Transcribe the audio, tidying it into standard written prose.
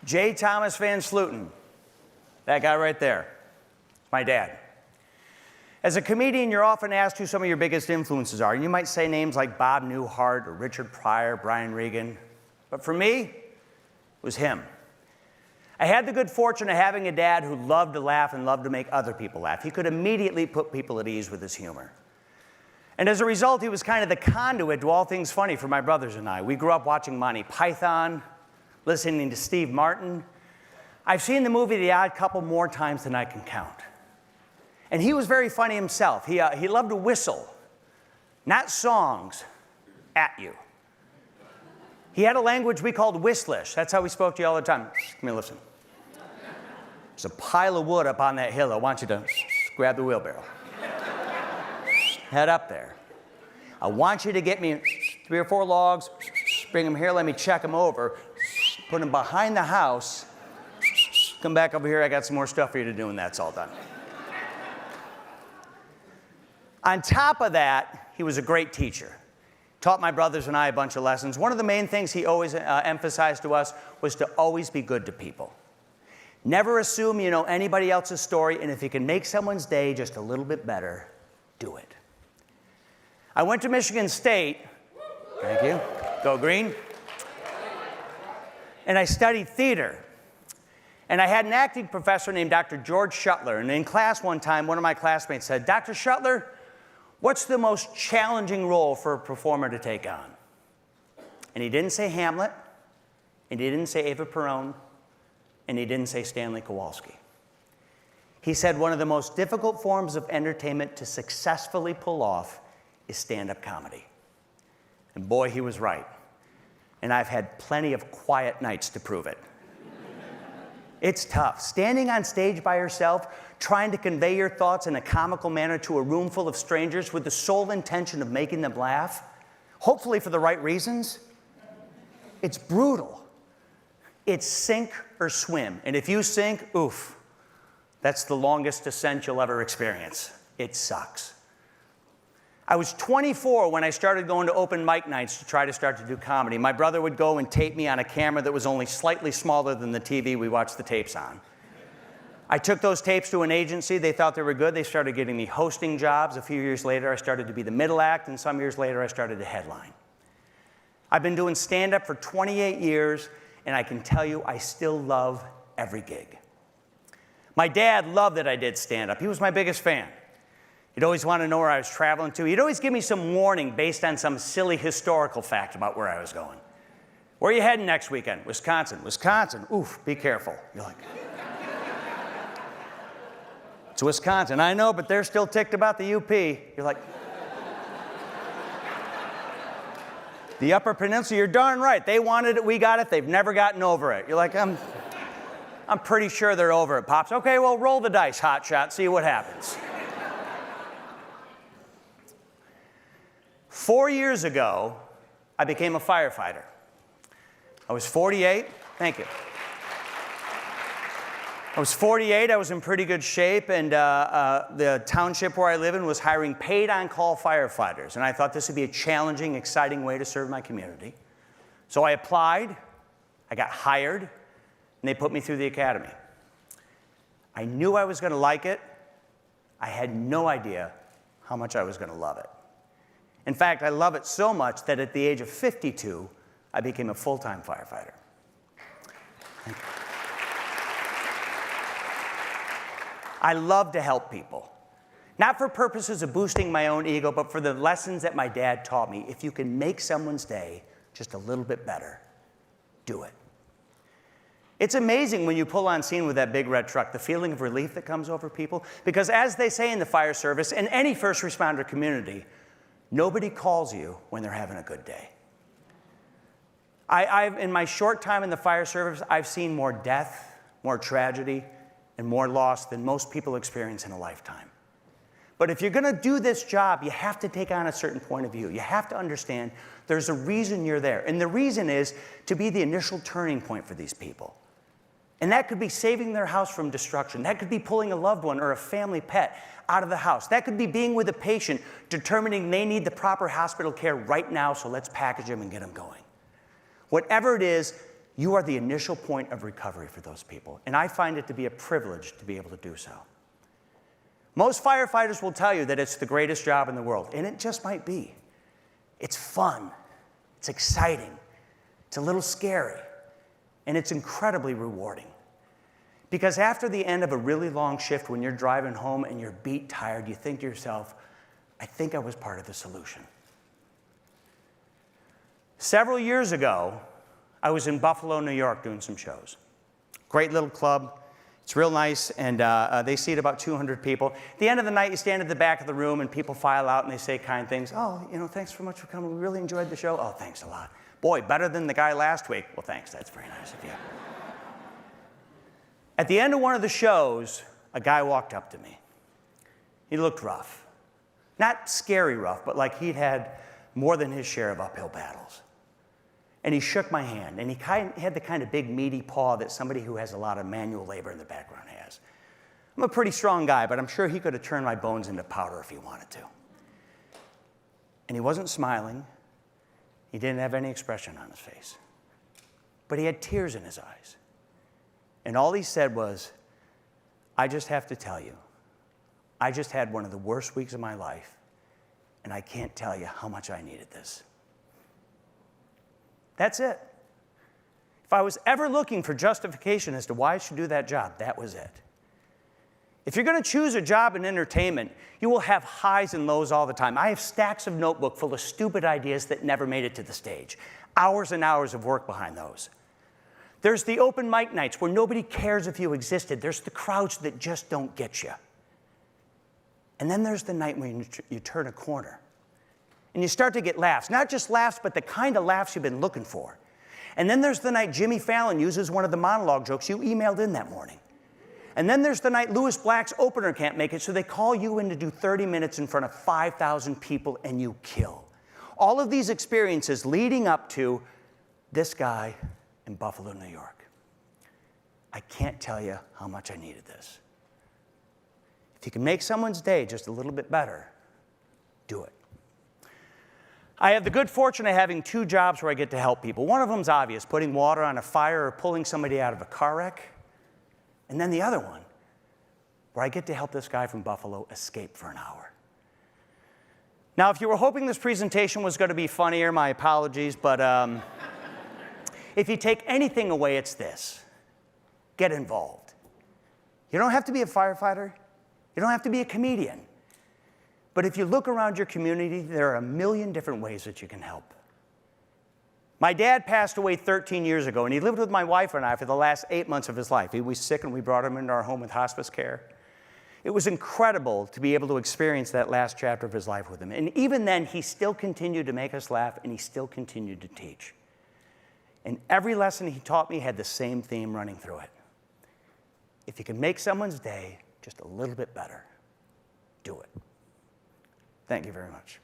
J. Thomas Van Sluten, that guy right there, my dad. As a comedian, you're often asked who some of your biggest influences are. And you might say names like Bob Newhart or Richard Pryor, Brian Regan. But for me, it was him. I had the good fortune of having a dad who loved to laugh and loved to make other people laugh. He could immediately put people at ease with his humor. And as a result, he was kind of the conduit to all things funny for my brothers and I. We grew up watching Monty Python, listening to Steve Martin. I've seen the movie The Odd Couple more times than I can count. And he was very funny himself. He loved to whistle, not songs, at you. He had a language we called Whistlish. That's how we spoke to you all the time. Give me a listen. There's a pile of wood up on that hill. I want you to grab the wheelbarrow. Head up there. I want you to get me 3 or 4 logs, bring them here, let me check them over, put them behind the house, come back over here, I got some more stuff for you to do, and that's all done. On top of that, he was a great teacher. Taught my brothers and I a bunch of lessons. One of the main things he always emphasized to us was to always be good to people. Never assume you know anybody else's story, and if you can make someone's day just a little bit better, do it. I went to Michigan State. Thank you. Go Green. And I studied theater. And I had an acting professor named Dr. George Shuttler. And in class one time, one of my classmates said, "Dr. Shuttler, what's the most challenging role for a performer to take on?" And he didn't say Hamlet, and he didn't say Eva Peron, and he didn't say Stanley Kowalski. He said one of the most difficult forms of entertainment to successfully pull off is stand-up comedy. And boy, he was right. And I've had plenty of quiet nights to prove it. It's tough. Standing on stage by yourself, trying to convey your thoughts in a comical manner to a room full of strangers with the sole intention of making them laugh, hopefully for the right reasons, it's brutal. It's sink or swim. And if you sink, oof, that's the longest descent you'll ever experience. It sucks. I was 24 when I started going to open mic nights to try to start to do comedy. My brother would go and tape me on a camera that was only slightly smaller than the TV we watched the tapes on. I took those tapes to an agency. They thought they were good. They started getting me hosting jobs. A few years later, I started to be the middle act, and some years later, I started to headline. I've been doing stand-up for 28 years, and I can tell you I still love every gig. My dad loved that I did stand-up. He was my biggest fan. He'd always want to know where I was traveling to. He'd always give me some warning based on some silly historical fact about where I was going. "Where are you heading next weekend?" "Wisconsin." "Wisconsin? Oof, be careful." You're like, "It's Wisconsin." "I know, but they're still ticked about the UP." You're like, "The Upper Peninsula, you're darn right. They wanted it, we got it. They've never gotten over it." You're like, I'm pretty sure they're over it, Pops." "Okay, well, roll the dice, hotshot, see what happens." 4 years ago, I became a firefighter. I was 48. Thank you. I was 48. I was in pretty good shape, and the township where I live in was hiring paid on-call firefighters. And I thought this would be a challenging, exciting way to serve my community. So I applied, I got hired, and they put me through the academy. I knew I was going to like it. I had no idea how much I was going to love it. In fact, I love it so much that at the age of 52, I became a full-time firefighter. I love to help people. Not for purposes of boosting my own ego, but for the lessons that my dad taught me. If you can make someone's day just a little bit better, do it. It's amazing when you pull on scene with that big red truck, the feeling of relief that comes over people. Because as they say in the fire service, and any first responder community, nobody calls you when they're having a good day. In my short time in the fire service, I've seen more death, more tragedy, and more loss than most people experience in a lifetime. But if you're going to do this job, you have to take on a certain point of view. You have to understand there's a reason you're there. And the reason is to be the initial turning point for these people. And that could be saving their house from destruction. That could be pulling a loved one or a family pet out of the house. That could be being with a patient, determining they need the proper hospital care right now, so let's package them and get them going. Whatever it is, You are the initial point of recovery for those people, and I find it to be a privilege to be able to do so. Most firefighters will tell you that it's the greatest job in the world, and it just might be. It's fun, it's exciting, it's a little scary, and it's incredibly rewarding. Because after the end of a really long shift, when you're driving home and you're beat tired, you think to yourself, I think I was part of the solution. Several years ago, I was in Buffalo, New York, doing some shows. Great little club. It's real nice, and they seat about 200 people. At the end of the night, you stand at the back of the room, and people file out, and they say kind things. Oh, thanks so much for coming. We really enjoyed the show. Oh, thanks a lot. Boy, better than the guy last week. Well, thanks. That's very nice of you. At the end of one of the shows, a guy walked up to me. He looked rough. Not scary rough, but like he'd had more than his share of uphill battles. And he shook my hand, and he had the kind of big, meaty paw that somebody who has a lot of manual labor in the background has. I'm a pretty strong guy, but I'm sure he could have turned my bones into powder if he wanted to. And he wasn't smiling. He didn't have any expression on his face. But he had tears in his eyes. And all he said was, I just have to tell you, I just had one of the worst weeks of my life, and I can't tell you how much I needed this. That's it. If I was ever looking for justification as to why I should do that job, that was it. If you're going to choose a job in entertainment, you will have highs and lows all the time. I have stacks of notebook full of stupid ideas that never made it to the stage. Hours and hours of work behind those. There's the open mic nights where nobody cares if you existed. There's the crowds that just don't get you. And then there's the night when you turn a corner. And you start to get laughs. Not just laughs, but the kind of laughs you've been looking for. And then there's the night Jimmy Fallon uses one of the monologue jokes you emailed in that morning. And then there's the night Louis Black's opener can't make it, so they call you in to do 30 minutes in front of 5,000 people, and you kill. All of these experiences leading up to this guy in Buffalo, New York. I can't tell you how much I needed this. If you can make someone's day just a little bit better, do it. I have the good fortune of having two jobs where I get to help people. One of them's obvious, putting water on a fire or pulling somebody out of a car wreck. And then the other one, where I get to help this guy from Buffalo escape for an hour. Now, if you were hoping this presentation was going to be funnier, my apologies, but if you take anything away, it's this. Get involved. You don't have to be a firefighter. You don't have to be a comedian. But if you look around your community, there are a million different ways that you can help. My dad passed away 13 years ago, and he lived with my wife and I for the last 8 months of his life. He was sick, and we brought him into our home with hospice care. It was incredible to be able to experience that last chapter of his life with him. And even then, he still continued to make us laugh, and he still continued to teach. And every lesson he taught me had the same theme running through it. If you can make someone's day just a little bit better, do it. Thank you very much.